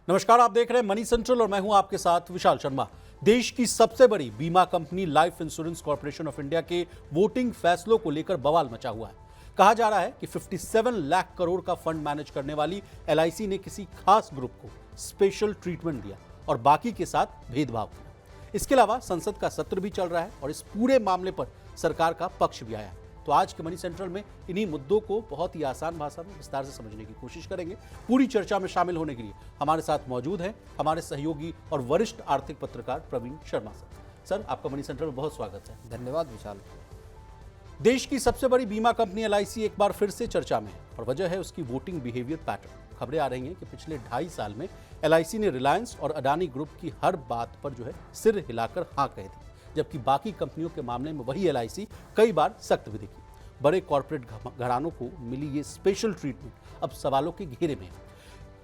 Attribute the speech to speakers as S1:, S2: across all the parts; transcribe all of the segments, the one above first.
S1: नमस्कार, आप देख रहे हैं मनी सेंट्रल और मैं हूं आपके साथ विशाल शर्मा। देश की सबसे बड़ी बीमा company life insurance corporation of India के वोटिंग फैसलों को लेकर बवाल मचा हुआ है। कहा जा रहा है कि 57 लाख करोड़ का फंड मैनेज करने वाली एलआईसी ने किसी खास ग्रुप को स्पेशल ट्रीटमेंट दिया और बाकी के साथ भेदभाव किया। इसके अलावा संसद का सत्र भी चल रहा है और इस पूरे मामले पर सरकार का पक्ष भी आया है। तो आज के मनी सेंट्रल में इन्हीं मुद्दों को बहुत ही आसान भाषा में विस्तार से समझने की कोशिश करेंगे। पूरी चर्चा में शामिल होने के लिए हमारे साथ मौजूद हैं हमारे सहयोगी और वरिष्ठ आर्थिक पत्रकार प्रवीण शर्मा सर। सर, आपका मनी सेंट्रल में बहुत स्वागत है।
S2: धन्यवाद विशाल।
S1: देश की सबसे बड़ी बीमा कंपनी एलआईसी एक बार फिर से चर्चा में है और वजह है उसकी वोटिंग बिहेवियर पैटर्न। खबरें आ रही हैं कि पिछले 2.5 साल में एलआईसी ने रिलायंस और अडानी ग्रुप की हर बात पर सिर हिलाकर हाँ कह दी, जबकि बाकी कंपनियों के मामले में वही एलआईसी कई बार सख्त भी दिखी। बड़े कॉर्पोरेट घरानों को मिली ये स्पेशल ट्रीटमेंट अब सवालों के घेरे में है।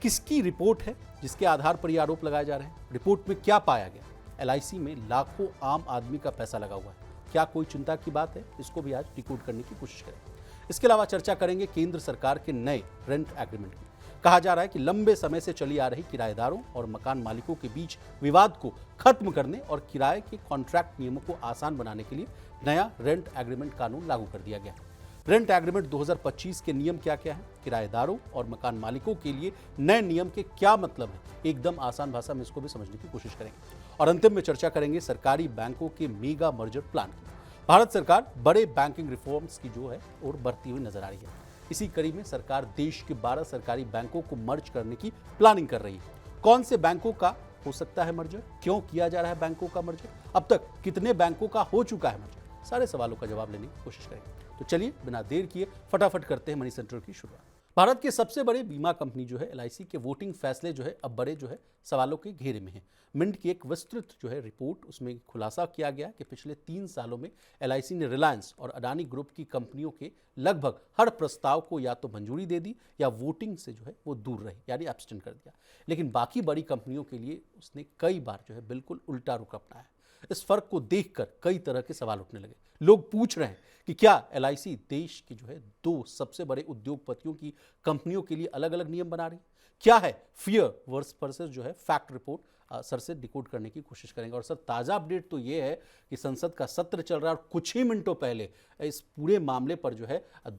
S1: किसकी रिपोर्ट है जिसके आधार पर ये आरोप लगाए जा रहे हैं? रिपोर्ट में क्या पाया गया? एलआईसी में लाखों आम आदमी का पैसा लगा हुआ है, क्या कोई चिंता की बात है? इसको भी आज डिकोड करने की कोशिश करेंगे। इसके अलावा चर्चा करेंगे केंद्र सरकार के नए रेंट एग्रीमेंट की। कहा जा रहा है कि लंबे समय से चली आ रही किराएदारों और मकान मालिकों के बीच विवाद को खत्म करने और किराए के कॉन्ट्रैक्ट नियमों को आसान बनाने के लिए नया रेंट एग्रीमेंट कानून लागू कर दिया गया है। रेंट एग्रीमेंट 2025 के नियम क्या क्या है, किराएदारों और मकान मालिकों के लिए नए नियम के क्या मतलब है, एकदम आसान भाषा में इसको भी समझने की कोशिश करेंगे। और अंतिम में चर्चा करेंगे सरकारी बैंकों के मेगा मर्जर प्लान की। भारत सरकार बड़े बैंकिंग रिफॉर्म्स की और बढ़ती हुई नजर आ रही है। इसी कड़ी में सरकार देश के 12 सरकारी बैंकों को मर्ज करने की प्लानिंग कर रही है। कौन से बैंकों का हो सकता है मर्जर, क्यों किया जा रहा है बैंकों का मर्जर, अब तक कितने बैंकों का हो चुका है मर्जर, सारे सवालों का जवाब लेने की कोशिश करेंगे। तो चलिए बिना देर किए फटाफट करते हैं मनी सेंट्रल की शुरुआत। भारत की सबसे बड़ी बीमा कंपनी एलआईसी के वोटिंग फैसले अब बड़े सवालों के घेरे में है। मिंट की एक विस्तृत रिपोर्ट, उसमें खुलासा किया गया कि पिछले 3 सालों में एलआईसी ने रिलायंस और अडानी ग्रुप की कंपनियों के लगभग हर प्रस्ताव को या तो मंजूरी दे दी या वोटिंग से वो दूर रही, यानी एब्सटेन कर दिया। लेकिन बाकी बड़ी कंपनियों के लिए उसने कई बार बिल्कुल उल्टा रुख अपनाया। इस फर्क को देखकर कई तरह के सवाल उठने लगे। लोग पूछ रहे हैं कि क्या एलआईसी देश की 2 सबसे बड़े उद्योगपतियों की कंपनियों के लिए अलग अलग नियम बना रही? क्या है fear versus fact report, sir से डिकोड करने की कोशिश करेंगे। और सर, ताजा अपडेट तो ये है कि संसद का सत्र चल रहा है और कुछ ही मिनटों पहले इस पूरे मामले पर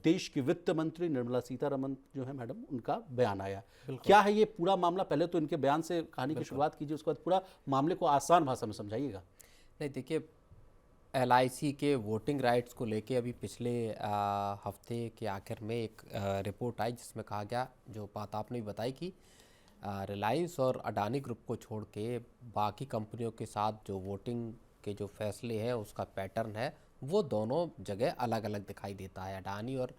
S1: देश की वित्त मंत्री निर्मला सीतारमण मैडम, उनका बयान आया। क्या है ये पूरा मामला? पहले तो इनके बयान से कहानी की शुरुआत कीजिए, उसके बाद पूरा मामले को आसान भाषा में समझाइएगा।
S2: नहीं, देखिए, एलआईसी के वोटिंग राइट्स को लेके अभी पिछले हफ्ते के आखिर में एक रिपोर्ट आई जिसमें कहा गया, जो बात आपने भी बताई, कि रिलायंस और अडानी ग्रुप को छोड़ के बाकी कंपनियों के साथ जो वोटिंग के जो फैसले हैं उसका पैटर्न है वो दोनों जगह अलग अलग दिखाई देता है। अडानी और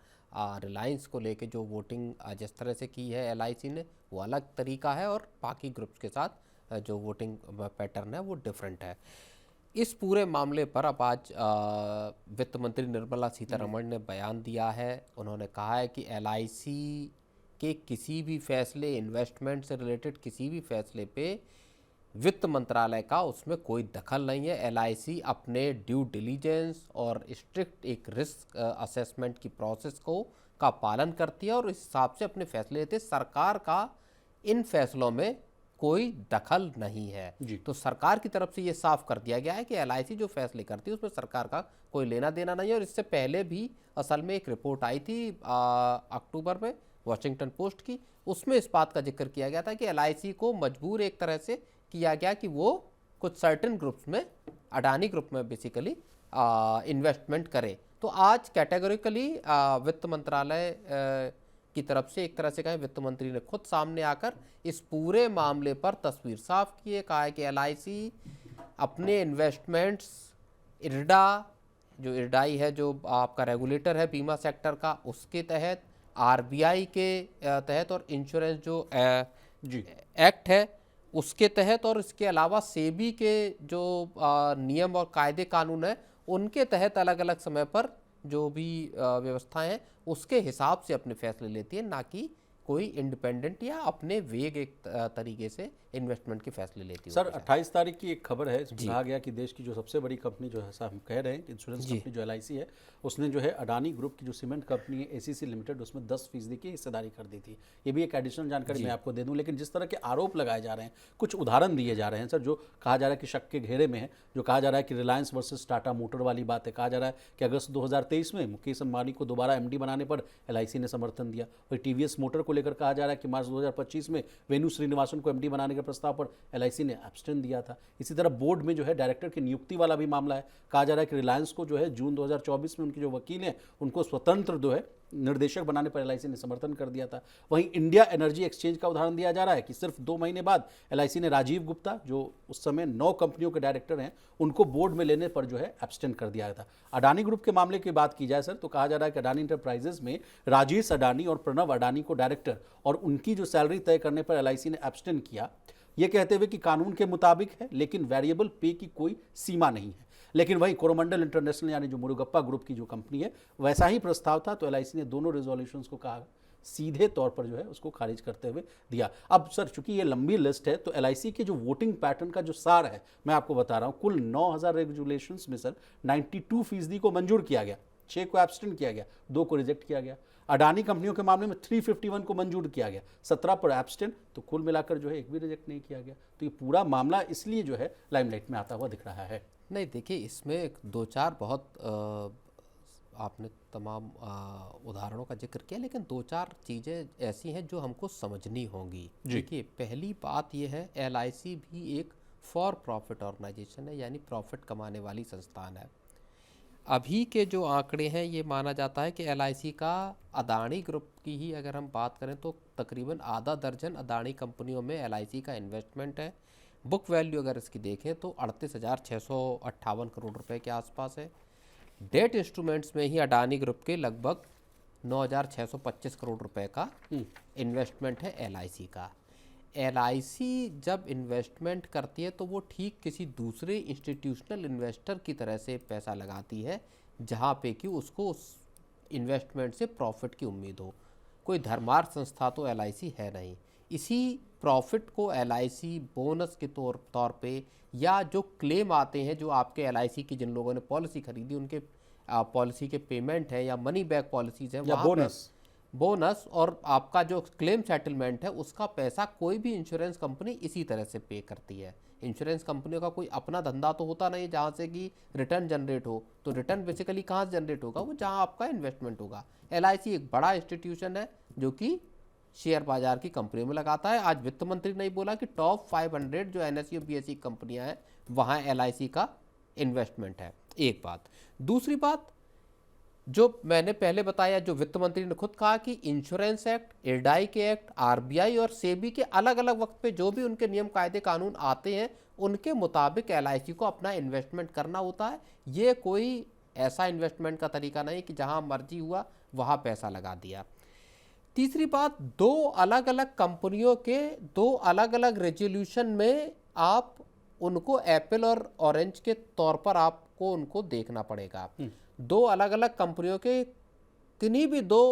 S2: रिलायंस को लेके जो वोटिंग जिस तरह से की है एलआईसी ने वो अलग तरीका है और बाकी ग्रुप्स के साथ जो वोटिंग पैटर्न है वो डिफरेंट है। इस पूरे मामले पर अब आज वित्त मंत्री निर्मला सीतारमण ने बयान दिया है। उन्होंने कहा है कि एलआईसी के किसी भी फैसले, इन्वेस्टमेंट से रिलेटेड किसी भी फैसले पे वित्त मंत्रालय का उसमें कोई दखल नहीं है। एलआईसी अपने ड्यू डिलीजेंस और स्ट्रिक्ट एक रिस्क असेसमेंट की प्रोसेस का पालन करती है और इस हिसाब से अपने फैसले लेते। सरकार का इन फैसलों में कोई दखल नहीं है। तो सरकार की तरफ से ये साफ कर दिया गया है कि एलआईसी जो फैसले करती है उसमें सरकार का कोई लेना देना नहीं है। और इससे पहले भी असल में एक रिपोर्ट आई थी अक्टूबर में वॉशिंगटन पोस्ट की, उसमें इस बात का जिक्र किया गया था कि एलआईसी को मजबूर एक तरह से किया गया कि वो कुछ सर्टेन ग्रुप्स में, अडानी ग्रुप में बेसिकली इन्वेस्टमेंट करे। तो आज कैटेगोरिकली वित्त मंत्रालय की तरफ से एक तरह से कहें वित्त मंत्री ने खुद सामने आकर इस पूरे मामले पर तस्वीर साफ की है। कहा है कि एलआईसी अपने इन्वेस्टमेंट्स, इरडा, जो इरडाई है जो आपका रेगुलेटर है बीमा सेक्टर का, उसके तहत, आरबीआई के तहत और इंश्योरेंस जो एक्ट है उसके तहत, और इसके अलावा सेबी के जो नियम और कायदे कानून है उनके तहत अलग अलग समय पर जो भी व्यवस्थाएं हैं उसके हिसाब से अपने फैसले लेती है, ना कि कोई इंडिपेंडेंट या अपने वेग एक तरीके से इन्वेस्टमेंट के फैसले लेती है।
S1: सर 28 तारीख की एक खबर है, इसमें कहा गया कि देश की जो सबसे बड़ी कंपनी जो है, ऐसा हम कह रहे हैं कि इंश्योरेंस कंपनी जो LIC है, उसने जो है अडानी ग्रुप की जो सीमेंट कंपनी है ACC लिमिटेड, उसमें 10% की हिस्सेदारी कर दी थी। ये भी एक एडिशनल जानकारी मैं आपको दे दूं। लेकिन जिस तरह के आरोप लगाए जा रहे हैं, कुछ उदाहरण दिए जा रहे हैं सर, जो कहा जा रहा है कि शक के घेरे में है, जो कहा जा रहा है कि रिलायंस वर्सेस टाटा मोटर वाली बात है। कहा जा रहा है कि अगस्त 2023 में मुकेश अंबानी को दोबारा MD बनाने पर LIC ने समर्थन दिया। और TVS मोटर को लेकर कहा जा रहा है कि मार्च 2025 में वेणु श्रीनिवासन को MD बनाने के प्रस्ताव पर LIC ने एब्सटेन दिया था। इसी तरह बोर्ड में जो है डायरेक्टर की नियुक्ति वाला भी मामला है। कहा जा रहा है कि रिलायंस को जो है जून 2024 में उनके जो वकील हैं उनको स्वतंत्र जो है निर्देशक बनाने पर LIC ने समर्थन कर दिया था। वहीं इंडिया एनर्जी एक्सचेंज का उदाहरण दिया जा रहा है कि सिर्फ 2 महीने बाद LIC ने राजीव गुप्ता, जो उस समय 9 कंपनियों के डायरेक्टर हैं, उनको बोर्ड में लेने पर जो है एब्सटेन कर दिया था। अडानी ग्रुप के मामले की बात की जाए सर, तो कहा जा रहा है कि अडानी इंटरप्राइजेज में राजेश अडानी और प्रणव अडानी को डायरेक्टर और उनकी जो सैलरी तय करने पर LIC ने एब्सटेन किया, ये कहते हुए कि कानून के मुताबिक है, लेकिन वेरिएबल पे की कोई सीमा नहीं है। लेकिन वही कोरोमंडल इंटरनेशनल यानी जो मुरुगप्पा ग्रुप की जो कंपनी है, वैसा ही प्रस्ताव था, तो LIC ने दोनों रेजोल्यूशंस को कहा सीधे तौर पर जो है उसको खारिज करते हुए दिया। अब सर चूंकि ये लंबी लिस्ट है, तो LIC के जो वोटिंग पैटर्न का जो सार है, मैं आपको बता रहा हूँ, कुल 9000 रेगुलेशंस में सर 92% को मंजूर किया गया, 6 को एब्सटेंड किया गया, 2 को रिजेक्ट किया गया। अडानी कंपनियों के मामले में 351 को मंजूर किया गया, 17 पर एब्सटेंड, तो कुल मिलाकर जो है एक भी रिजेक्ट नहीं किया गया। तो ये पूरा मामला इसलिए जो है लाइमलाइट में आता हुआ दिख रहा है।
S2: नहीं देखिए, इसमें 2-4 बहुत आपने तमाम उदाहरणों का जिक्र किया, लेकिन 2-4 चीज़ें ऐसी हैं जो हमको समझनी होंगी। देखिए, पहली बात यह है, LIC भी एक फॉर प्रॉफिट ऑर्गेनाइजेशन है, यानी प्रॉफिट कमाने वाली संस्थान है। अभी के जो आंकड़े हैं, ये माना जाता है कि LIC का अडानी ग्रुप की ही अगर हम बात करें तो तकरीबन आधा दर्जन अडानी कंपनियों में LIC का इन्वेस्टमेंट है। बुक वैल्यू अगर इसकी देखें तो 38,658 करोड़ रुपए के आसपास है। डेट इंस्ट्रूमेंट्स में ही अडानी ग्रुप के लगभग 9,625 करोड़ रुपए का इन्वेस्टमेंट है LIC का। LIC जब इन्वेस्टमेंट करती है तो वो ठीक किसी दूसरे इंस्टीट्यूशनल इन्वेस्टर की तरह से पैसा लगाती है, जहाँ पे कि उसको उस इन्वेस्टमेंट से प्रॉफिट की उम्मीद हो। कोई धर्मार्थ संस्था तो LIC है नहीं। इसी प्रॉफिट को LIC बोनस के तौर पे, या जो क्लेम आते हैं, जो आपके LIC की जिन लोगों ने पॉलिसी खरीदी उनके पॉलिसी के पेमेंट है या मनी बैक पॉलिसीज हैं, वहाँ बोनस और आपका जो क्लेम सेटलमेंट है उसका पैसा कोई भी इंश्योरेंस कंपनी इसी तरह से पे करती है। इंश्योरेंस कंपनियों का कोई अपना धंधा तो होता नहीं जहाँ से कि रिटर्न जनरेट हो, तो रिटर्न बेसिकली कहाँ से जनरेट होगा, वो जहाँ आपका इन्वेस्टमेंट होगा। LIC एक बड़ा इंस्टीट्यूशन है जो कि शेयर बाजार की कंपनियों में लगाता है। आज वित्त मंत्री ने बोला कि टॉप 500 जो NSE और BSE कंपनियां हैं वहाँ LIC का इन्वेस्टमेंट है। एक बात। दूसरी बात, जो मैंने पहले बताया, जो वित्त मंत्री ने खुद कहा कि इंश्योरेंस एक्ट, IRDAI के एक्ट, RBI और सेबी के अलग अलग वक्त पे जो भी उनके नियम कायदे कानून आते हैं उनके मुताबिक LIC को अपना इन्वेस्टमेंट करना होता है। ये कोई ऐसा इन्वेस्टमेंट का तरीका नहीं कि जहां मर्जी हुआ वहां पैसा लगा दिया। तीसरी बात, 2 अलग अलग कंपनियों के 2 अलग अलग रेजोल्यूशन में आप उनको एप्पल और ऑरेंज के तौर पर आपको उनको देखना पड़ेगा। 2 अलग अलग कंपनियों के किन्हीं भी 2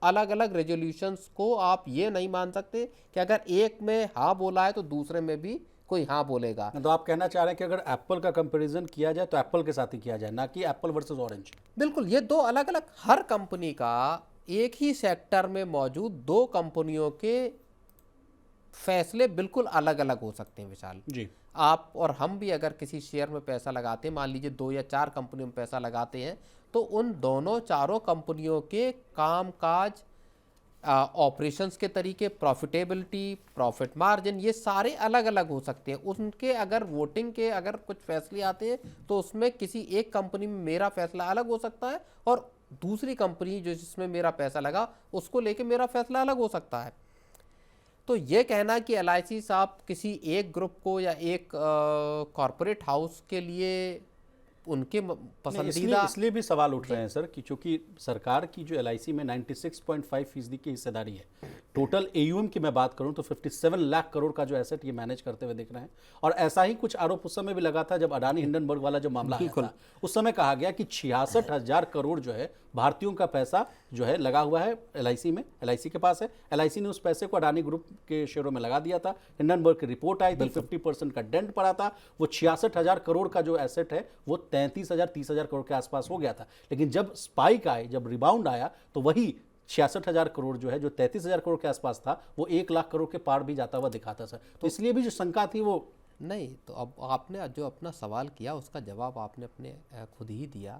S2: अलग अलग रेजोल्यूशंस को आप ये नहीं मान सकते कि अगर एक में हाँ बोला है तो दूसरे में भी कोई हाँ बोलेगा।
S1: तो आप कहना चाह रहे हैं कि अगर एप्पल का कंपैरिजन किया जाए तो एप्पल के साथ ही किया जाए, ना कि एप्पल वर्सेस ऑरेंज।
S2: बिल्कुल, ये 2 अलग अलग, हर कंपनी का एक ही सेक्टर में मौजूद 2 कंपनियों के फैसले बिल्कुल अलग अलग हो सकते हैं। विशाल
S1: जी,
S2: आप और हम भी अगर किसी शेयर में पैसा लगाते हैं, मान लीजिए 2 या 4 कंपनियों में पैसा लगाते हैं, तो उन दोनों चारों कंपनियों के कामकाज, ऑपरेशंस के तरीके, प्रॉफिटेबिलिटी, प्रॉफिट मार्जिन, ये सारे अलग अलग हो सकते हैं। उनके अगर वोटिंग के अगर कुछ फैसले आते हैं तो उसमें किसी एक कंपनी में मेरा फैसला अलग हो सकता है और दूसरी कंपनी जो जिसमें मेरा पैसा लगा उसको लेके मेरा फैसला अलग हो सकता है। तो ये कहना कि LIC साहब किसी एक ग्रुप को या एक कॉरपोरेट हाउस के लिए उनके पसंदीदा,
S1: इसलिए भी सवाल उठ रहे हैं सर कि चूंकि सरकार की जो LIC में 96.5% की हिस्सेदारी है, टोटल AUM की मैं बात करूं तो 57 लाख करोड़ का जो एसेट ये मैनेज करते हुए दिख रहे हैं। और ऐसा ही कुछ आरोप उस समय भी लगा था जब अडानी हिंडनबर्ग वाला जो मामला आया था, उस समय कहा गया कि 66,000 करोड़ जो है भारतीयों का पैसा जो है लगा हुआ है एलआईसी में, एलआईसी के पास है। एलआईसी ने उस पैसे को अडानी ग्रुप के शेयरों में लगा दिया था। हिंडनबर्ग की रिपोर्ट आई थी, 50% का डेंट पड़ा था। वो 66,000 करोड़ का जो एसेट है वो 33,000 30,000 करोड़ के आसपास हो गया था। लेकिन जब स्पाइक आए, जब रिबाउंड आया, तो वही 66,000 करोड़ जो है, जो 33,000 करोड़ के आसपास था, वो 1 लाख करोड़ के पार भी जाता हुआ दिखाता सर। तो इसलिए भी जो शंका थी वो
S2: नहीं, तो अब आपने जो अपना सवाल किया उसका जवाब आपने अपने खुद ही दिया।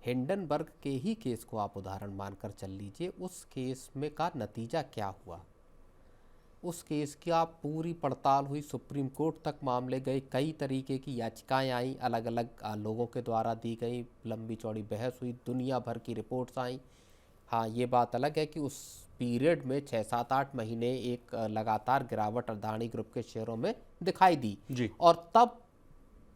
S2: हिंडनबर्ग के ही केस को आप उदाहरण मानकर चल लीजिए। उस केस में का नतीजा क्या हुआ, उस केस की आप पूरी पड़ताल हुई, सुप्रीम कोर्ट तक मामले गए, कई तरीके की याचिकाएं आई, अलग अलग लोगों के द्वारा दी गई, लंबी चौड़ी बहस हुई, दुनिया भर की रिपोर्ट्स आई। हाँ, ये बात अलग है कि उस पीरियड में 6-7-8 महीने एक लगातार गिरावट अडानी ग्रुप के शेयरों में दिखाई दी
S1: जी।
S2: और तब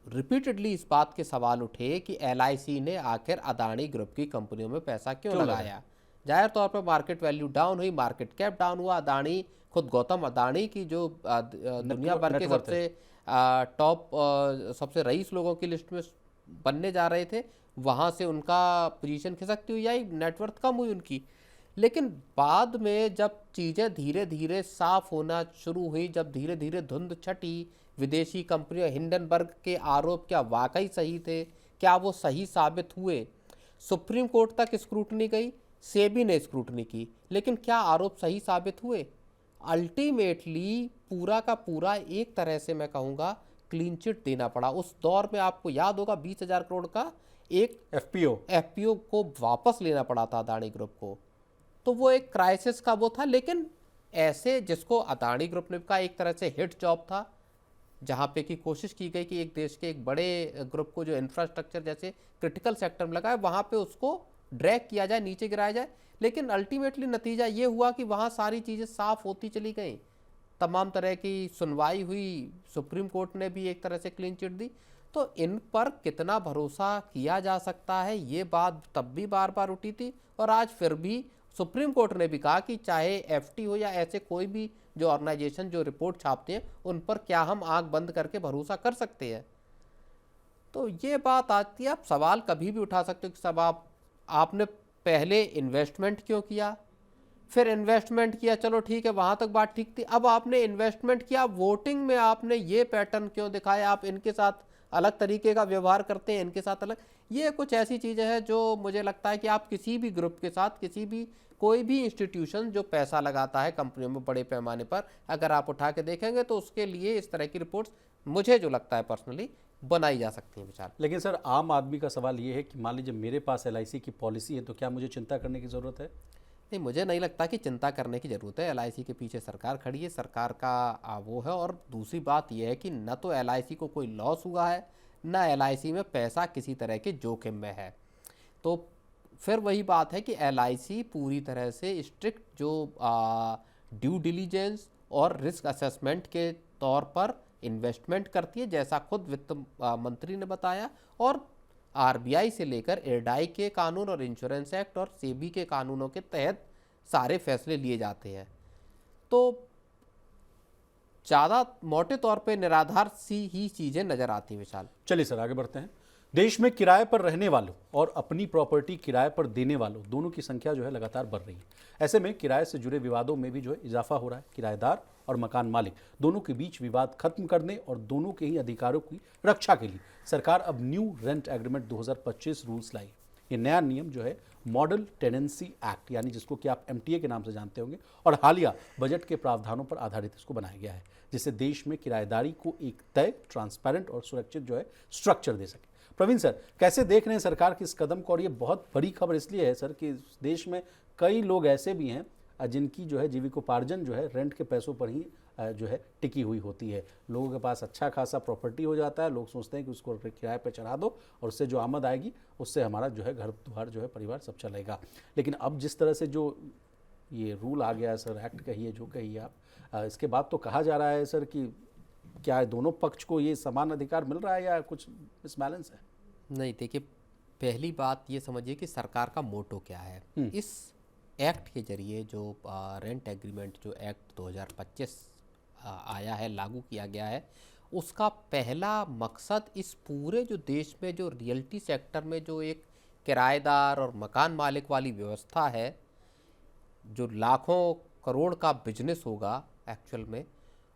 S2: रिपीटेडली इस बात के सवाल उठे कि एलआईसी ने आखिर अडानी ग्रुप की कंपनियों में पैसा क्यों लगाया। जाहिर तौर पर मार्केट वैल्यू डाउन हुई, मार्केट कैप डाउन हुआ। अडानी, खुद गौतम अडानी की जो दुनिया भर के सबसे टॉप सबसे रईस लोगों की लिस्ट में बनने जा रहे थे, वहाँ से उनका पोजीशन खिसकती हुई आई, नेटवर्थ कम हुई उनकी। लेकिन बाद में जब चीज़ें धीरे धीरे साफ होना शुरू हुई, जब धीरे धीरे धुंध छटी, विदेशी कंपनियों, हिंडनबर्ग के आरोप क्या वाकई सही थे, क्या वो सही साबित हुए, सुप्रीम कोर्ट तक स्क्रूटनी गई, सेबी ने स्क्रूटनी की, लेकिन क्या आरोप सही साबित हुए? अल्टीमेटली पूरा का पूरा एक तरह से मैं कहूँगा क्लीन चिट देना पड़ा। उस दौर में आपको याद होगा 20,000 करोड़ का एक एफपीओ को वापस लेना पड़ा था अडानी ग्रुप को। तो वो एक क्राइसिस का वो था, लेकिन ऐसे जिसको अडानी ग्रुप ने का एक तरह से हिट जॉब था, जहाँ पे की कोशिश की गई कि एक देश के एक बड़े ग्रुप को जो इंफ्रास्ट्रक्चर जैसे क्रिटिकल सेक्टर में लगा है, वहाँ पे उसको ड्रैग किया जाए, नीचे गिराया जाए। लेकिन अल्टीमेटली नतीजा ये हुआ कि वहाँ सारी चीज़ें साफ होती चली गई, तमाम तरह की सुनवाई हुई, सुप्रीम कोर्ट ने भी एक तरह से क्लीन चिट दी। तो इन पर कितना भरोसा किया जा सकता है, ये बात तब भी बार बार उठी थी और आज फिर भी सुप्रीम कोर्ट ने भी कहा कि चाहे एफटी हो या ऐसे कोई भी जो ऑर्गेनाइजेशन जो रिपोर्ट छापते हैं, उन पर क्या हम आंख बंद करके भरोसा कर सकते हैं। तो ये बात आती है, आप सवाल कभी भी उठा सकते हो कि सब आपने पहले इन्वेस्टमेंट क्यों किया, फिर इन्वेस्टमेंट किया, चलो ठीक है, वहाँ तक बात ठीक थी। अब आपने इन्वेस्टमेंट किया, वोटिंग में आपने ये पैटर्न क्यों दिखाया, आप इनके साथ अलग तरीके का व्यवहार करते हैं, इनके साथ अलग। ये कुछ ऐसी चीज़ें हैं जो मुझे लगता है कि आप किसी भी ग्रुप के साथ, किसी भी कोई भी इंस्टीट्यूशन जो पैसा लगाता है कंपनियों में बड़े पैमाने पर, अगर आप उठा के देखेंगे तो उसके लिए इस तरह की रिपोर्ट्स मुझे जो लगता है पर्सनली बनाई जा सकती हैं विचार।
S1: लेकिन सर, आम आदमी का सवाल ये है कि मान लीजिए मेरे पास एलआईसी की पॉलिसी है, तो क्या मुझे चिंता करने की ज़रूरत है?
S2: नहीं, मुझे नहीं लगता कि चिंता करने की ज़रूरत है। एलआईसी के पीछे सरकार खड़ी है, सरकार का वो है। और दूसरी बात यह है कि न तो एलआईसी को कोई लॉस हुआ है, न एलआईसी में पैसा किसी तरह के जोखिम में है। तो फिर वही बात है कि एलआईसी पूरी तरह से स्ट्रिक्ट जो ड्यू डिलीजेंस और रिस्क असेसमेंट के तौर पर इन्वेस्टमेंट करती है, जैसा खुद वित्त मंत्री ने बताया। और आरबीआई से लेकर इरडाई के कानून और इंश्योरेंस एक्ट और सेबी के कानूनों के तहत सारे फैसले लिए जाते हैं। तो ज़्यादा मोटे तौर पे निराधार सी ही चीज़ें नज़र आती हैं विशाल।
S1: चलिए सर, आगे बढ़ते हैं। देश में किराए पर रहने वालों और अपनी प्रॉपर्टी किराए पर देने वालों दोनों की संख्या जो है लगातार बढ़ रही है। ऐसे में किराए से जुड़े विवादों में भी जो है इजाफा हो रहा है। किराएदार और मकान मालिक दोनों के बीच विवाद खत्म करने और दोनों के ही अधिकारों की रक्षा के लिए सरकार अब न्यू रेंट एग्रीमेंट 2025 रूल्स लाई। ये नया नियम जो है मॉडल टेनेंसी एक्ट, यानी जिसको कि आप एमटीए के नाम से जानते होंगे, और हालिया बजट के प्रावधानों पर आधारित इसको बनाया गया है, जिससे देश में किराएदारी को एक तय, ट्रांसपेरेंट और सुरक्षित जो है स्ट्रक्चर दे सके। प्रवीण सर, कैसे देख रहे हैं सरकार की इस कदम को? और ये बहुत बड़ी खबर इसलिए है सर कि देश में कई लोग ऐसे भी हैं जिनकी जो है जीविकोपार्जन जो है रेंट के पैसों पर ही जो है टिकी हुई होती है। लोगों के पास अच्छा खासा प्रॉपर्टी हो जाता है, लोग सोचते हैं कि उसको किराए पे चढ़ा दो और उससे जो आमद आएगी उससे हमारा जो है घर द्वार जो है परिवार सब चलेगा। लेकिन अब जिस तरह से जो ये रूल आ गया है सर, एक्ट कहिए जो कहिए आप, इसके बाद तो कहा जा रहा है सर कि क्या दोनों पक्ष को ये समान अधिकार मिल रहा है या कुछ मिसबैलेंस है?
S2: नहीं, देखिए, पहली बात ये समझिए कि सरकार का मोटो क्या है। इस एक्ट के जरिए जो रेंट एग्रीमेंट जो एक्ट 2025 आया है, लागू किया गया है, उसका पहला मकसद इस पूरे जो देश में जो रियल्टी सेक्टर में जो एक किराएदार और मकान मालिक वाली व्यवस्था है, जो लाखों करोड़ का बिजनेस होगा एक्चुअल में,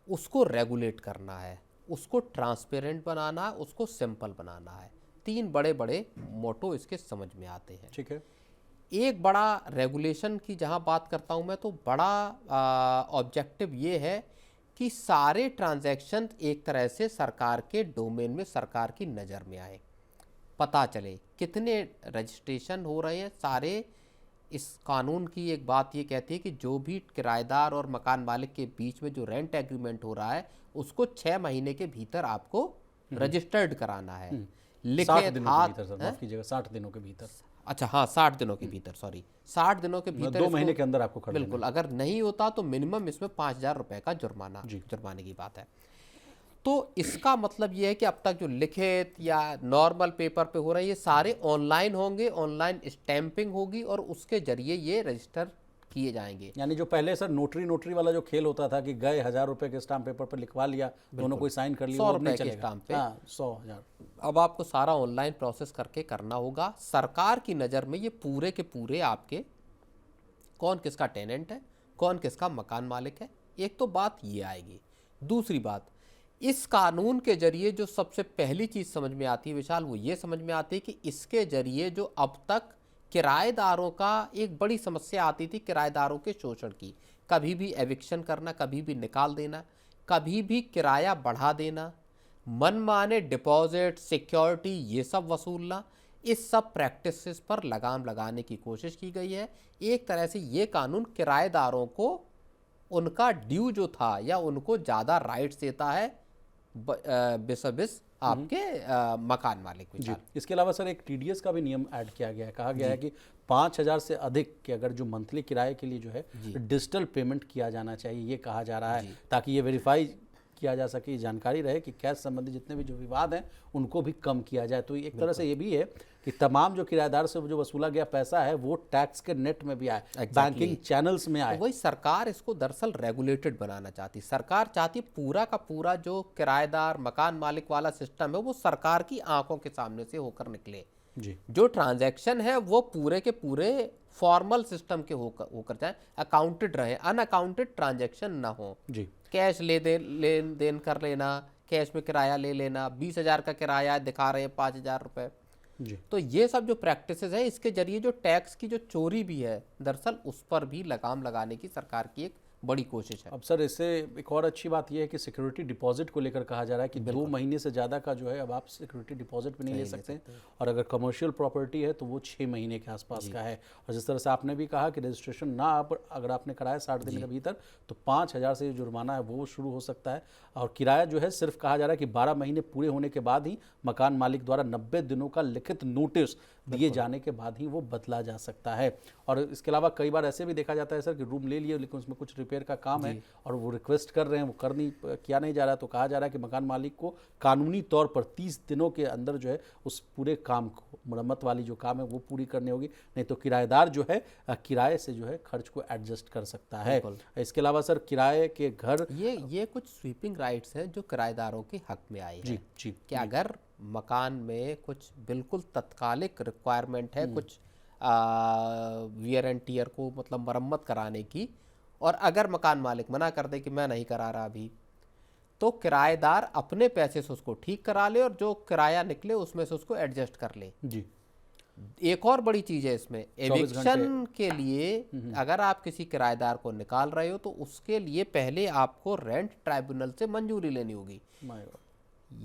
S2: उसको रेगुलेट करना है, उसको ट्रांसपेरेंट बनाना है, उसको सिंपल बनाना है। 3 बड़े बड़े मोटो इसके समझ में आते हैं।
S1: ठीक है।
S2: एक बड़ा रेगुलेशन की जहां बात करता हूं मैं, तो बड़ा ऑब्जेक्टिव ये है कि सारे ट्रांजैक्शन एक तरह से सरकार के डोमेन में, सरकार की नज़र में आए, पता चले कितने रजिस्ट्रेशन हो रहे हैं सारे। इस कानून की एक बात ये कहती है कि जो भी किराएदार और मकान मालिक के बीच में जो रेंट एग्रीमेंट हो रहा है, उसको 6 महीने के भीतर आपको रजिस्टर्ड कराना है।
S1: 60 दिनों के भीतर सर, माफ कीजिएगा, 60 दिनों के भीतर।
S2: अच्छा हाँ, 60 दिनों के भीतर, सॉरी 60 दिनों के भीतर
S1: 2 महीने के अंदर आपको कर देना
S2: बिल्कुल। अगर नहीं होता तो मिनिमम इसमें 5,000 रुपए का जुर्माने की बात है। तो इसका मतलब ये है कि अब तक जो लिखित या नॉर्मल पेपर पे हो रहा है, ये सारे ऑनलाइन होंगे, ऑनलाइन स्टैंपिंग होगी और उसके जरिए ये रजिस्टर किए जाएंगे।
S1: यानी जो पहले सर नोटरी वाला जो खेल होता था कि गए 1,000 रुपए के स्टाम्प पेपर पर लिखवा लिया, दोनों कोई साइन कर लिया,
S2: 100
S1: वो अब नहीं
S2: रुपए के
S1: चलेगा।
S2: स्टाम्प पे।
S1: हाँ, 100,000।
S2: अब आपको सारा ऑनलाइन प्रोसेस करके करना होगा। सरकार की नज़र में ये पूरे के पूरे आपके कौन किसका टेनेंट है, कौन किसका मकान मालिक है, एक तो बात ये आएगी। दूसरी बात, इस कानून के जरिए जो सबसे पहली चीज़ समझ में आती है विशाल, वो ये समझ में आती है कि इसके जरिए जो अब तक किराएदारों का एक बड़ी समस्या आती थी, किराएदारों के शोषण की, कभी भी एविक्शन करना, कभी भी निकाल देना, कभी भी किराया बढ़ा देना, मनमाने डिपॉजिट, सिक्योरिटी ये सब वसूलना, इस सब प्रैक्टिसेस पर लगाम लगाने की कोशिश की गई है। एक तरह से ये कानून किराएदारों को उनका ड्यू जो था या उनको ज़्यादा राइट्स देता है बिस आपके मकान मालिक
S1: जी।
S2: विचार।
S1: इसके अलावा सर एक टीडीएस का भी नियम ऐड किया गया है। कहा गया है कि 5,000 से अधिक के अगर जो मंथली किराए के लिए जो है डिजिटल पेमेंट किया जाना चाहिए, ये कहा जा रहा है, ताकि ये वेरीफाई किया जा सके, जानकारी रहे कि कैश संबंधी जितने भी जो विवाद हैं उनको भी कम किया जाए। तो एक तरह से ये भी है कि तमाम जो किराएदार से जो वसूला गया पैसा है वो टैक्स के नेट में भी आए, बैंकिंग चैनल्स में आए।
S2: तो वही सरकार इसको दरअसल रेगुलेटेड बनाना चाहती। सरकार चाहती पूरा का पूरा जो किराएदार मकान मालिक वाला सिस्टम है वो सरकार की आंखों के सामने से होकर निकले
S1: जी।
S2: जो ट्रांजैक्शन है वो पूरे के पूरे फॉर्मल सिस्टम के होकर जाए, अकाउंटेड रहे, अनअकाउंटेड ट्रांजैक्शन ना हो
S1: जी।
S2: कैश लेन देन कर लेना, कैश में किराया ले लेना, 20,000 का किराया दिखा रहे हैं 5,000 रुपये।
S1: जी।
S2: तो ये सब जो प्रैक्टिसेस है, इसके जरिए जो टैक्स की जो चोरी भी है, दरअसल उस पर भी लगाम लगाने की सरकार की एक बड़ी कोशिश है।
S1: अब सर इससे एक और अच्छी बात यह है कि सिक्योरिटी डिपॉजिट को लेकर कहा जा रहा है कि 2 महीने से ज़्यादा का जो है अब आप सिक्योरिटी डिपॉजिट भी नहीं ले सकते हैं, और अगर कमर्शियल प्रॉपर्टी है तो वो 6 महीने के आसपास का है। और जिस तरह से आपने भी कहा कि रजिस्ट्रेशन ना अगर आपने कराया 60 दिन के भीतर तो 5,000 से जुर्माना है वो शुरू हो सकता है। और किराया जो है सिर्फ कहा जा रहा है कि 12 महीने पूरे होने के बाद ही मकान मालिक द्वारा 90 दिनों का लिखित नोटिस दिए जाने के बाद ही वो बदला जा सकता है। और इसके अलावा कई बार ऐसे भी देखा जाता है सर कि रूम ले लिए लेकिन उसमें कुछ रिपेयर का काम है और वो रिक्वेस्ट कर रहे हैं, वो किया नहीं जा रहा है, तो कहा जा रहा है कि मकान मालिक को कानूनी तौर पर 30 दिनों के अंदर जो है उस पूरे काम को, मरम्मत वाली जो काम है वो पूरी करनी होगी, नहीं तो किराएदार जो है किराए से जो है खर्च को एडजस्ट कर सकता है। इसके अलावा सर किराए के घर,
S2: ये कुछ स्वीपिंग राइट्स हैं जो किराएदारों के हक में आए हैं
S1: जी
S2: कि अगर मकान में कुछ बिल्कुल तत्कालिक रिक्वायरमेंट है, कुछ वियर एंड टियर को मतलब मरम्मत कराने की, और अगर मकान मालिक मना कर दे कि मैं नहीं करा रहा अभी, तो किराएदार अपने पैसे से उसको ठीक करा ले और जो किराया निकले उसमें से उसको एडजस्ट कर ले
S1: जी।
S2: एक और बड़ी चीज है इसमें, एविक्शन के लिए अगर आप किसी किराएदार को निकाल रहे हो तो उसके लिए पहले आपको रेंट ट्राइब्यूनल से मंजूरी लेनी होगी।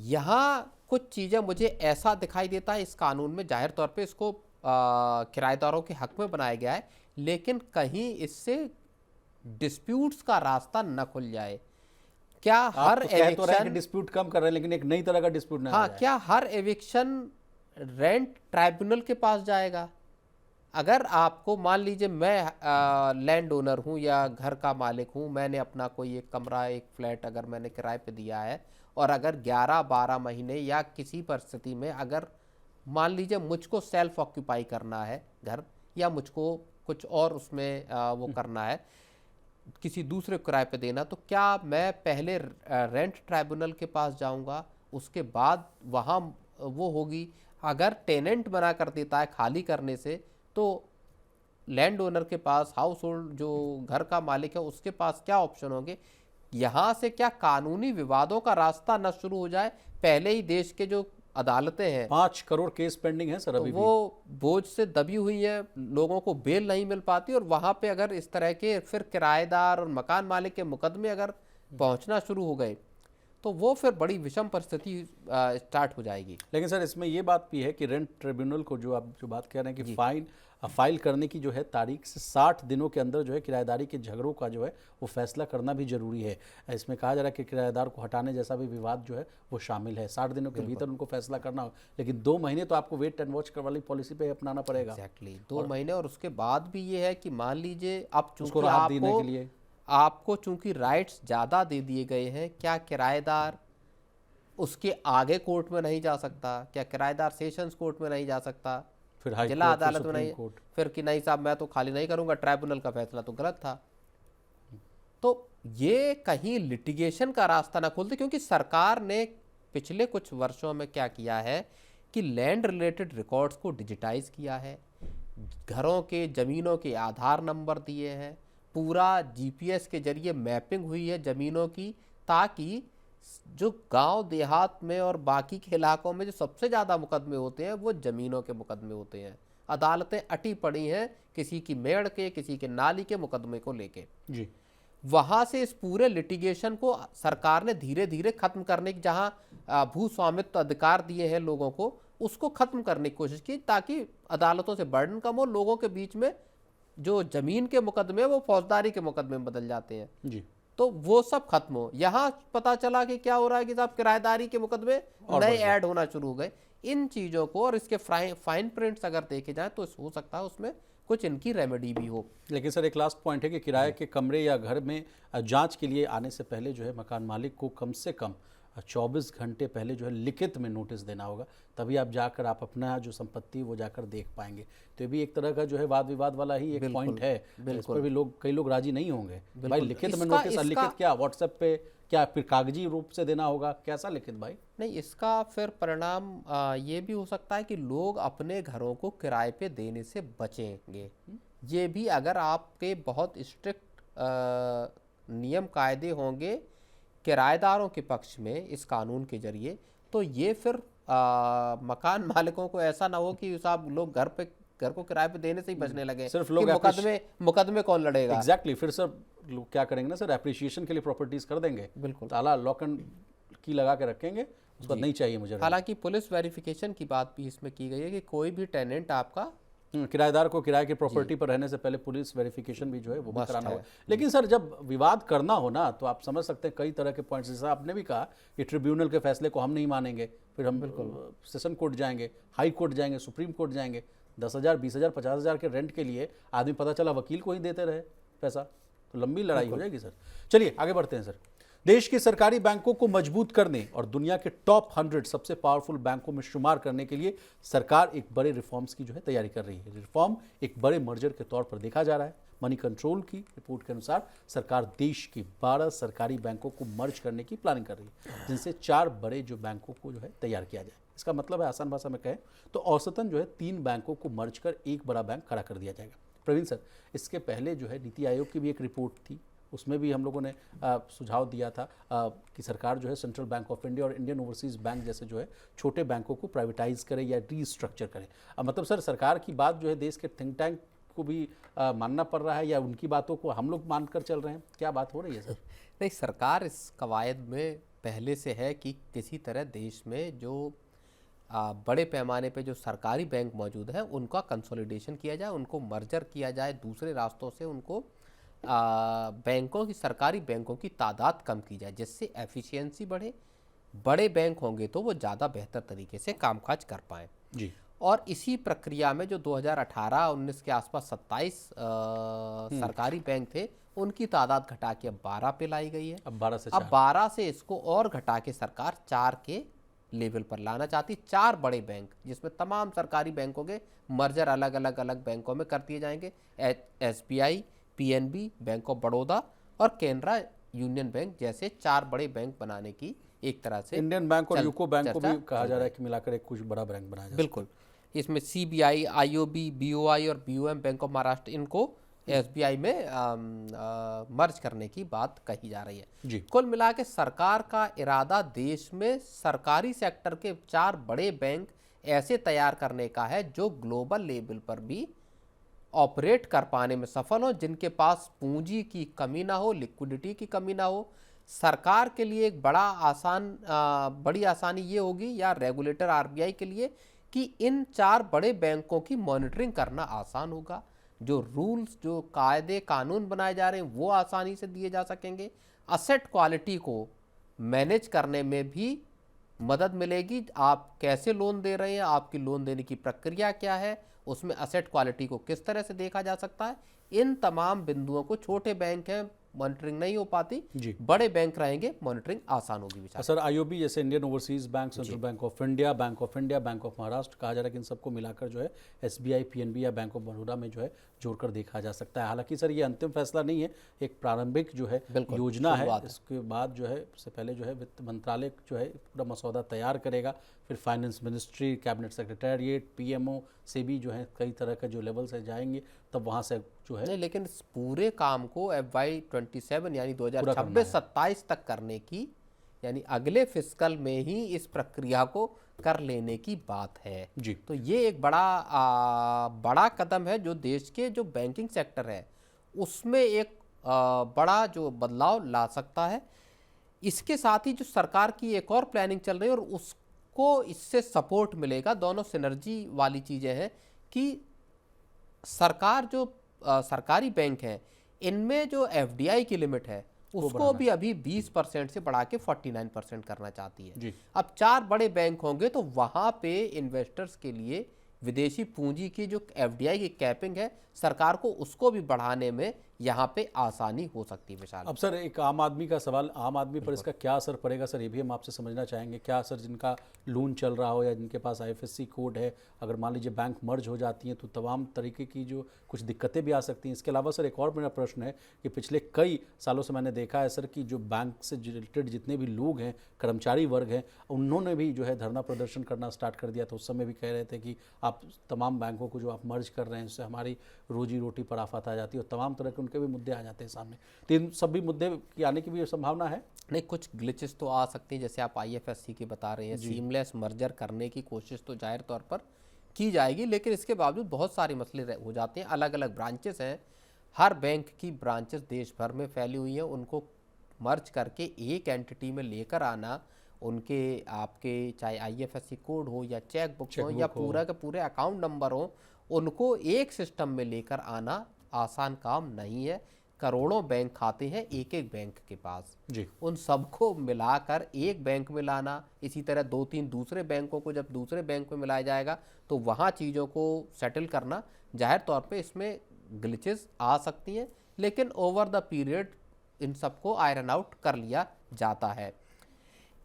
S2: यहाँ कुछ चीज़ें मुझे ऐसा दिखाई देता है इस कानून में, जाहिर तौर पे इसको किराएदारों के हक में बनाया गया है, लेकिन कहीं इससे डिस्प्यूट्स का रास्ता न खुल जाए। क्या हर
S1: एविक्शन डिस्प्यूट कम कर रहे हैं लेकिन एक नई तरह का डिस्प्यूट ना,
S2: हाँ, क्या हर एविक्शन रेंट ट्राइब्यूनल के पास जाएगा? अगर आपको मान लीजिए मैं लैंड ओनर हूँ या घर का मालिक हूँ, मैंने अपना कोई एक कमरा, एक फ्लैट अगर मैंने किराए पे दिया है, और अगर 11-12 महीने या किसी परिस्थिति में अगर मान लीजिए मुझको सेल्फ ऑक्यूपाई करना है घर, या मुझको कुछ और उसमें वो करना है, किसी दूसरे किराए पे देना, तो क्या मैं पहले रेंट ट्राइब्यूनल के पास जाऊंगा, उसके बाद वहाँ वो होगी, अगर टेनेंट मना कर देता है खाली करने से, तो लैंड ओनर के पास, हाउस होल्ड जो घर का मालिक है उसके पास क्या ऑप्शन होंगे? यहाँ से क्या कानूनी विवादों का रास्ता न शुरू हो जाए? पहले ही देश के जो अदालतें हैं
S1: 5 करोड़ केस पेंडिंग है सर
S2: तो
S1: अभी भी।
S2: वो बोझ से दबी हुई है, लोगों को बेल नहीं मिल पाती, और वहां पे अगर इस तरह के फिर किराएदार और मकान मालिक के मुकदमे अगर पहुंचना शुरू हो गए तो वो फिर बड़ी विषम परिस्थिति स्टार्ट हो जाएगी।
S1: लेकिन सर इसमें ये बात भी है कि रेंट ट्रिब्यूनल को जो आप जो बात कह रहे हैं कि फाइल करने की जो है तारीख से 60 दिनों के अंदर जो है किराएदारी के झगड़ों का जो है वो फैसला करना भी जरूरी है। इसमें कहा जा रहा है कि किराएदार को हटाने जैसा भी विवाद जो है वो शामिल है, 60 दिनों के भीतर उनको फैसला करना हो। लेकिन 2 महीने तो आपको वेट एंड वॉच वाली पॉलिसी पे अपनाना पड़ेगा।
S2: एग्जैक्टली 2 महीने, और उसके बाद भी ये है कि मान लीजिए अब
S1: उसको
S2: चूंकि
S1: राहत देने के लिए
S2: आपको चूंकि राइट्स ज़्यादा दे दिए गए हैं, क्या किराएदार उसके आगे कोर्ट में नहीं जा सकता? क्या किराएदार सेशंस कोर्ट में नहीं जा सकता?
S1: फिर हाई
S2: जिला
S1: कोर्ट, फिर
S2: अदालत में
S1: सुप्रीम
S2: नहीं,
S1: कोर्ट।
S2: फिर कि नहीं साहब मैं तो खाली नहीं करूंगा, ट्राइब्यूनल का फैसला तो गलत था। तो ये कहीं लिटिगेशन का रास्ता ना खोलते, क्योंकि सरकार ने पिछले कुछ वर्षों में क्या किया है कि लैंड रिलेटेड रिकॉर्ड्स को डिजिटाइज किया है, घरों के ज़मीनों के आधार नंबर दिए हैं, पूरा जीपीएस के जरिए मैपिंग हुई है ज़मीनों की, ताकि जो गांव देहात में और बाकी के इलाकों में जो सबसे ज़्यादा मुकदमे होते हैं वो ज़मीनों के मुकदमे होते हैं। अदालतें अटी पड़ी हैं किसी की मेड़ के, किसी के नाली के मुकदमे को लेके।
S1: जी,
S2: वहाँ से इस पूरे लिटिगेशन को सरकार ने धीरे धीरे खत्म करने की, जहाँ भू स्वामित्व अधिकार दिए हैं लोगों को, उसको खत्म करने की कोशिश की, ताकि अदालतों से बर्डन कम हो, लोगों के बीच में जो जमीन के मुकदमे वो फौजदारी के मुकदमे में बदल जाते हैं,
S1: जी,
S2: तो वो सब खत्म हो। यहाँ पता चला कि क्या हो रहा है कि साहब किराएदारी के मुकदमे नए ऐड होना शुरू हो गए। इन चीज़ों को और इसके फाइन प्रिंट्स अगर देखे जाए तो हो सकता है उसमें कुछ इनकी रेमेडी भी हो।
S1: लेकिन सर एक लास्ट पॉइंट है कि किराए के कमरे या घर में जांच के लिए आने से पहले जो है मकान मालिक को कम से कम 24 घंटे पहले जो है लिखित में नोटिस देना होगा, तभी आप जाकर आप अपना जो संपत्ति वो जाकर देख पाएंगे। तो ये भी एक तरह का जो है वाद विवाद वाला ही एक पॉइंट है। इस पर भी कई लोग राजी नहीं होंगे। भाई लिखित में नोटिस, लिखित क्या व्हाट्सएप पे, क्या फिर कागजी रूप से देना होगा? कैसा लिखित भाई?
S2: नहीं, इसका फिर परिणाम ये भी हो सकता है कि लोग अपने घरों को किराए पे देने से बचेंगे। ये भी अगर आपके बहुत स्ट्रिक्ट नियम कायदे होंगे किराएदारों के पक्ष में इस कानून के जरिए, तो ये फिर मकान मालिकों को ऐसा ना हो कि साहब लोग घर को किराए पे देने से ही बचने लगे,
S1: सिर्फ लोग
S2: मुकदमे कौन लड़ेगा।
S1: एग्जैक्टली फिर सर लोग क्या करेंगे ना सर, एप्रिसिएशन के लिए प्रॉपर्टीज कर देंगे,
S2: बिल्कुल
S1: ताला लॉक एंड की लगा के रखेंगे, उसके बाद नहीं चाहिए मुझे।
S2: हालांकि पुलिस वेरिफिकेशन की बात भी इसमें की गई है कि कोई भी टेनेंट आपका
S1: किराएदार को किराए की प्रॉपर्टी पर रहने से पहले पुलिस वेरिफिकेशन भी जो है वो भी कराना होगा। लेकिन सर जब विवाद करना हो ना तो आप समझ सकते हैं कई तरह के पॉइंट्स, जैसा आपने भी कहा कि ट्रिब्यूनल के फैसले को हम नहीं मानेंगे, फिर हम सेशन कोर्ट जाएंगे, हाई कोर्ट जाएंगे, सुप्रीम कोर्ट जाएंगे। 10,000, 20,000, 50,000 के रेंट के लिए आदमी पता चला वकील को ही देते रहे पैसा, तो लंबी लड़ाई हो जाएगी सर। चलिए आगे बढ़ते हैं सर। देश के सरकारी बैंकों को मजबूत करने और दुनिया के टॉप 100 सबसे पावरफुल बैंकों में शुमार करने के लिए सरकार एक बड़े रिफॉर्म्स की जो है तैयारी कर रही है। रिफॉर्म एक बड़े मर्जर के तौर पर देखा जा रहा है। मनी कंट्रोल की रिपोर्ट के अनुसार सरकार देश के 12 सरकारी बैंकों को मर्ज करने की प्लानिंग कर रही है, जिनसे 4 बड़े जो बैंकों को जो है तैयार किया जाए। इसका मतलब है आसान भाषा में कहें तो औसतन जो है 3 बैंकों को मर्ज कर एक बड़ा बैंक खड़ा कर दिया जाएगा। प्रवीण सर, इसके पहले जो है नीति आयोग की भी एक रिपोर्ट थी, उसमें भी हम लोगों ने सुझाव दिया था कि सरकार जो है सेंट्रल बैंक ऑफ इंडिया और इंडियन ओवरसीज़ बैंक जैसे जो है छोटे बैंकों को प्राइवेटाइज करे या रीस्ट्रक्चर करे। मतलब सर सरकार की बात जो है देश के थिंक टैंक को भी मानना पड़ रहा है या उनकी बातों को हम लोग मानकर चल रहे हैं? क्या बात हो रही है सर?
S2: नहीं, सरकार इस कवायद में पहले से है कि किसी तरह देश में जो बड़े पैमाने पे जो सरकारी बैंक मौजूद हैं उनका कंसोलिडेशन किया जाए, उनको मर्जर किया जाए, दूसरे रास्तों से उनको बैंकों की, सरकारी बैंकों की तादाद कम की जाए, जिससे एफिशिएंसी बढ़े। बड़े बैंक होंगे तो वो ज़्यादा बेहतर तरीके से कामकाज कर पाएँ
S1: जी।
S2: और इसी प्रक्रिया में जो 2018-19 के आसपास 27 सरकारी बैंक थे उनकी तादाद घटा के अब 12 पे लाई गई है।
S1: अब 12 से
S2: अब 12 से इसको और घटा के सरकार 4 के लेवल पर लाना चाहती। 4 बड़े बैंक जिसमें तमाम सरकारी बैंकों के मर्जर अलग अलग बैंकों में कर दिए जाएंगे। SBI, PNB, bank of Baroda और कैनरा यूनियन बैंक जैसे 4 बड़े बैंक बनाने की एक तरह से
S1: इंडियन बैंक और यूको बैंक को भी
S2: चर्चा
S1: कहा जा रहा है कि मिलाकर एक कुछ बड़ा बैंक बनाया जाए।
S2: बिल्कुल। इसमें सीबीआई, आईओबी, बीओआई और बीओएम, बैंक ऑफ महाराष्ट्र, इनको एसबीआई में मर्ज करने की बात कही जा रही है।
S1: जी।
S2: कुल मिला के सरकार का इरादा देश में सरकारी सेक्टर के 4 बड़े बैंक ऐसे तैयार करने का है जो ग्लोबल लेवल पर भी ऑपरेट कर पाने में सफल हो, जिनके पास पूंजी की कमी ना हो, लिक्विडिटी की कमी ना हो। सरकार के लिए एक बड़ी आसानी ये होगी, या रेगुलेटर आरबीआई के लिए, कि इन 4 बड़े बैंकों की मॉनिटरिंग करना आसान होगा। जो रूल्स, जो कायदे कानून बनाए जा रहे हैं वो आसानी से दिए जा सकेंगे। असेट क्वालिटी को मैनेज करने में भी मदद मिलेगी। आप कैसे लोन दे रहे हैं, आपकी लोन देने की प्रक्रिया क्या है, उसमें असेट क्वालिटी को किस तरह से देखा जा सकता है, इन तमाम बिंदुओं को, छोटे बैंक हैं मॉनिटरिंग नहीं हो पाती, बड़े बैंक रहेंगे मॉनिटरिंग आसान होगी विचार।
S1: सर आईओबी जैसे Indian overseas bank, central bank of India, bank of Maharashtra, कहा जा रहा है कि इन सबको मिलाकर जो है एसबीआई, पीएनबी या बैंक ऑफ बड़ौदा में जो है जोड़कर देखा जा सकता है। हालांकि सर ये अंतिम फैसला नहीं है, एक प्रारंभिक जो है योजना है। इसके बाद जो है, इससे पहले जो है वित्त मंत्रालय जो है पूरा मसौदा तैयार करेगा, फिर finance ministry, cabinet secretariat, PMO से भी जो है कई तरह का जो लेवल से जाएंगे, तब वहाँ से जो है
S2: नहीं, लेकिन इस पूरे काम को FY27 यानी 2026-27 तक करने की, यानी अगले फिस्कल में ही इस प्रक्रिया को कर लेने की बात है
S1: जी।
S2: तो ये एक बड़ा कदम है जो देश के जो बैंकिंग सेक्टर है उसमें एक बड़ा जो बदलाव ला सकता है। इसके साथ ही जो सरकार की एक और प्लानिंग चल रही है और उसको इससे सपोर्ट मिलेगा, दोनों सिनर्जी वाली चीज़ें हैं कि सरकार जो सरकारी बैंक हैं इनमें जो एफडीआई की लिमिट है उसको भी अभी 20% से बढ़ा के 49% करना चाहती है
S1: जी।
S2: अब 4 बड़े बैंक होंगे तो वहां पे इन्वेस्टर्स के लिए विदेशी पूंजी की जो एफडीआई की कैपिंग है सरकार को उसको भी बढ़ाने में यहाँ पे आसानी हो सकती है। विशाल,
S1: अब सर एक आम आदमी का सवाल, आम आदमी पर इसका क्या असर पड़ेगा सर, ये भी हम आपसे समझना चाहेंगे। क्या असर, जिनका लोन चल रहा हो या जिनके पास आईएफएससी कोड है, अगर मान लीजिए बैंक मर्ज हो जाती हैं तो तमाम तरीके की जो कुछ दिक्कतें भी आ सकती हैं। इसके अलावा सर एक और मेरा प्रश्न है कि पिछले कई सालों से मैंने देखा है सर कि जो बैंक से रिलेटेड जितने भी लोग हैं, कर्मचारी वर्ग हैं, उन्होंने भी जो है धरना प्रदर्शन करना स्टार्ट कर दिया था। उस समय भी कह रहे थे कि आप तमाम बैंकों को जो आप मर्ज कर रहे हैं उससे हमारी रोजी रोटी पर आफत आ जाती है और तमाम तरह के उनके भी मुद्दे आ जाते हैं सामने। तो इन सभी मुद्दे की आने की भी संभावना है?
S2: नहीं, कुछ ग्लिचेस तो आ सकती हैं, जैसे आप आईएफएससी की बता रहे हैं। सीमलेस मर्जर करने की कोशिश तो जाहिर तौर पर की जाएगी, लेकिन इसके बावजूद बहुत सारे मसले हो जाते हैं। अलग अलग ब्रांचेस हैं, हर बैंक की ब्रांचेस देश भर में फैली हुई हैं, उनको मर्ज करके एक एंटिटी में लेकर आना, उनके आपके चाहे आईएफएससी कोड हो या चेक बुक हो या पूरा के पूरे अकाउंट नंबर हो, उनको एक सिस्टम में लेकर आना आसान काम नहीं है। करोड़ों बैंक खाते हैं एक एक बैंक के पास
S1: जी।
S2: उन सबको मिलाकर एक बैंक में लाना, इसी तरह 2-3 दूसरे बैंकों को जब दूसरे बैंक में मिलाया जाएगा तो वहाँ चीज़ों को सेटल करना, जाहिर तौर पे इसमें ग्लिचेस आ सकती हैं, लेकिन ओवर द पीरियड इन सबको आयरन आउट कर लिया जाता है।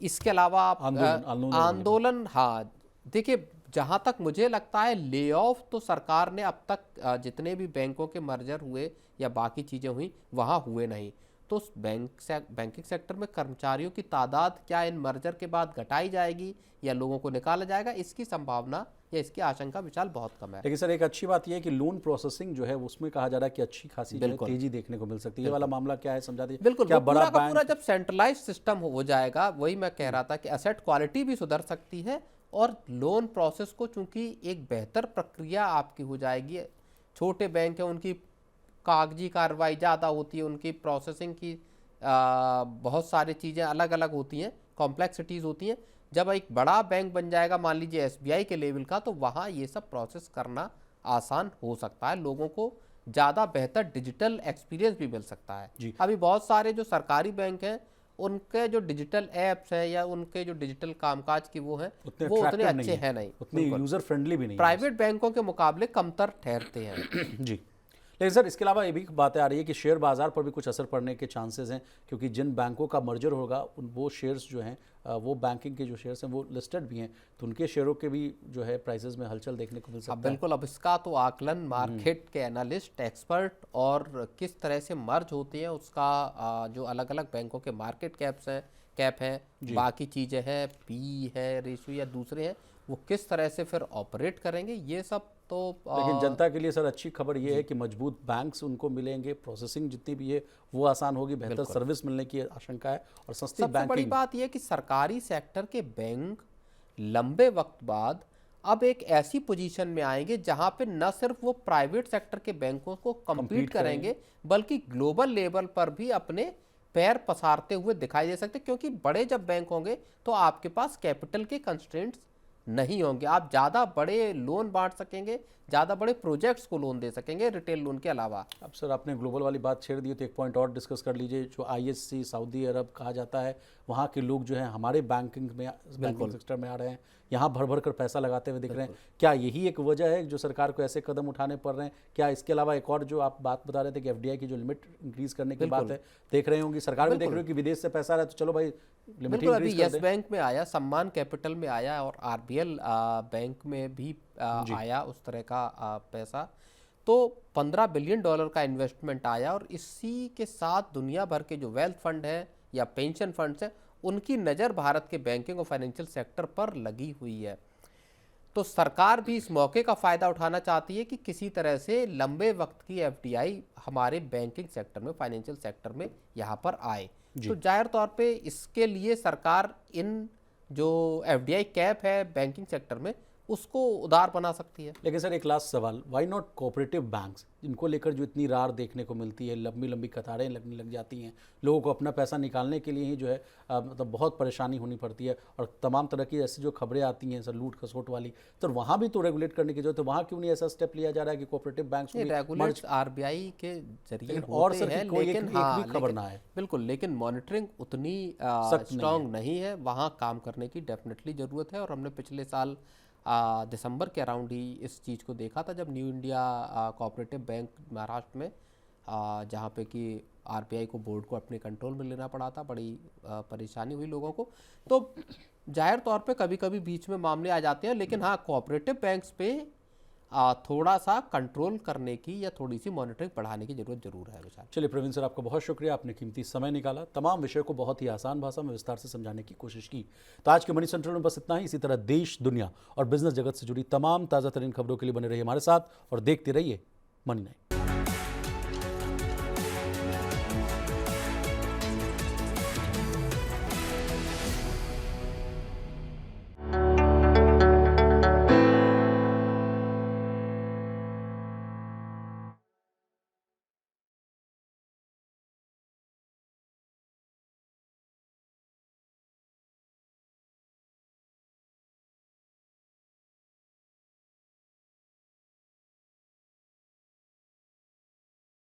S2: इसके अलावा आप आंदोलन, हाँ देखिए, जहाँ तक मुझे लगता है ले ऑफ तो सरकार ने अब तक जितने भी बैंकों के मर्जर हुए या बाकी चीज़ें हुई वहाँ हुए नहीं। तो बैंकिंग सेक्टर में कर्मचारियों की तादाद क्या इन मर्जर के बाद घटाई जाएगी या लोगों को निकाला जाएगा, इसकी संभावना या इसकी आशंका विशाल बहुत कम है।
S1: लेकिन सर एक अच्छी बात यह है कि लोन प्रोसेसिंग जो है उसमें कहा जा रहा है कि अच्छी खासी तेजी देखने को मिल सकती है। ये वाला मामला क्या है समझा दीजिए।
S2: बिल्कुल,
S1: क्या बड़ा
S2: का पूरा जब सेंट्रलाइज सिस्टम हो जाएगा, वही मैं कह रहा था कि एसेट क्वालिटी भी सुधर सकती है और लोन प्रोसेस को चूंकि एक बेहतर प्रक्रिया आपकी हो जाएगी। छोटे बैंक हैं, उनकी कागजी कार्रवाई ज़्यादा होती है, उनकी प्रोसेसिंग की बहुत सारी चीज़ें अलग अलग होती हैं, कॉम्प्लेक्सिटीज़ होती हैं। जब एक बड़ा बैंक बन जाएगा, मान लीजिए एसबीआई के लेवल का, तो वहाँ ये सब प्रोसेस करना आसान हो सकता है, लोगों को ज़्यादा बेहतर डिजिटल एक्सपीरियंस भी मिल सकता है। अभी बहुत सारे जो सरकारी बैंक हैं उनके जो डिजिटल ऐप्स हैं या उनके जो डिजिटल कामकाज की वो हैं वो उतने अच्छे हैं नहीं,
S1: उतने यूजर फ्रेंडली भी नहीं,
S2: प्राइवेट बैंकों के मुकाबले कमतर ठहरते हैं।
S1: जी। लेकिन सर इसके अलावा ये भी बातें आ रही है कि शेयर बाजार पर भी कुछ असर पड़ने के चांसेस हैं, क्योंकि जिन बैंकों का मर्जर होगा वो शेयर्स जो हैं, वो बैंकिंग के जो शेयर्स हैं वो लिस्टेड भी हैं, तो उनके शेयरों के भी जो है प्राइसेस में हलचल देखने को मिल सकता है।
S2: बिल्कुल, अब इसका तो आकलन मार्केट के एनालिस्ट, एक्सपर्ट और किस तरह से मर्ज होते हैं उसका जो अलग अलग बैंकों के मार्केट कैप्स हैं, कैप है, बाकी चीज़ें हैं, पी है रेशियो या दूसरे हैं, वो किस तरह से फिर ऑपरेट करेंगे, ये सब तो
S1: लेकिन जनता के लिए सर अच्छी खबर ये है कि मजबूत बैंक्स उनको मिलेंगे, प्रोसेसिंग जितनी भी है वो आसान होगी, बेहतर सर्विस मिलने की आशंका है और सस्ती
S2: सबसे बड़ी
S1: बैंकिंग।
S2: बात यह कि सरकारी सेक्टर के बैंक लंबे वक्त बाद अब एक ऐसी पोजीशन में आएंगे जहां पे न सिर्फ वो प्राइवेट सेक्टर के बैंकों को कम्पीट करेंगे, बल्कि ग्लोबल लेवल पर भी अपने पैर पसारते हुए दिखाई दे सकते, क्योंकि बड़े जब बैंक होंगे तो आपके पास कैपिटल के कंस्ट्रेंट्स नहीं होंगे, आप ज़्यादा बड़े लोन बांट सकेंगे, ज़्यादा बड़े प्रोजेक्ट्स को लोन दे सकेंगे रिटेल लोन के अलावा।
S1: अब सर आपने ग्लोबल वाली बात छेड़ दी तो एक पॉइंट और डिस्कस कर लीजिए। जो आईएससी सऊदी अरब कहा जाता है, वहाँ के लोग जो हैं हमारे बैंकिंग सेक्टर में आ रहे हैं, यहाँ भर भर कर पैसा लगाते हुए दिख रहे हैं। क्या यही एक वजह है जो सरकार को ऐसे कदम उठाने पड़ रहे हैं? क्या इसके अलावा एक और जो आप बात बता रहे थे कि एफडीआई की जो लिमिट इंक्रीज करने की बात है, देख रहे होंगी सरकार भी देख रही हो कि विदेश से पैसा आ रहा है तो चलो भाई लिमिट
S2: बिल्कुल, अभी
S1: इंक्रीज कर
S2: यस
S1: दें।
S2: बैंक में आया, सम्मान कैपिटल में आया और आरबीएल बैंक में भी आया उस तरह का पैसा, तो $15 बिलियन का इन्वेस्टमेंट आया और इसी के साथ दुनिया भर के जो वेल्थ फंड है या पेंशन फंड्स हैं उनकी नज़र भारत के बैंकिंग और फाइनेंशियल सेक्टर पर लगी हुई है। तो सरकार भी इस मौके का फ़ायदा उठाना चाहती है कि किसी तरह से लंबे वक्त की एफडीआई हमारे बैंकिंग सेक्टर में, फाइनेंशियल सेक्टर में यहाँ पर आए। तो जाहिर तौर पे इसके लिए सरकार इन जो एफडीआई कैप है बैंकिंग सेक्टर में उसको उदार बना सकती है।
S1: लेकिन सर एक लास्ट सवाल, व्हाई नॉट कोऑपरेटिव बैंक्स, जिनको लेकर जो इतनी रार देखने को मिलती है, लंबी लंबी कतारें लगने लग जाती हैं, लोगों को अपना पैसा निकालने के लिए ही जो है मतलब बहुत परेशानी होनी पड़ती है और तमाम तरह की ऐसी जो खबरें आती हैं सर लूट खसोट वाली, तो वहाँ भी तो रेगुलेट करने की जरूरत है। वहाँ क्यों नहीं ऐसा स्टेप लिया जा रहा है कि कोऑपरेटिव बैंक्स को
S2: रेगुलेट आरबीआई के जरिए
S1: और
S2: होते
S1: सर
S2: हैं,
S1: कोई
S2: लेकिन
S1: एक
S2: हाँ,
S1: भी खबर ना है।
S2: बिल्कुल, लेकिन मॉनिटरिंग उतनी
S1: सख्त नहीं
S2: स्ट्रांग नहीं है, वहाँ काम करने की डेफिनेटली ज़रूरत है। और हमने पिछले साल दिसंबर के अराउंड ही इस चीज़ को देखा था जब new India cooperative bank Maharashtra में जहाँ पे कि आरबीआई को बोर्ड को अपने कंट्रोल में लेना पड़ा था, बड़ी परेशानी हुई लोगों को। तो जाहिर तौर पे कभी कभी बीच में मामले आ जाते हैं, लेकिन हाँ कोऑपरेटिव बैंक्स पे थोड़ा सा कंट्रोल करने की या थोड़ी सी मॉनिटरिंग बढ़ाने की जरूरत जरूर है विशाल।
S1: चलिए प्रवीण सर, आपका बहुत शुक्रिया, आपने कीमती समय निकाला, तमाम विषय को बहुत ही आसान भाषा में विस्तार से समझाने की कोशिश की। तो आज के मनी सेंट्रल में बस इतना ही। इसी तरह देश, दुनिया और बिजनेस जगत से जुड़ी तमाम ताज़ा तरीन खबरों के लिए बने रहिए हमारे साथ और देखते रहिए मनी 9।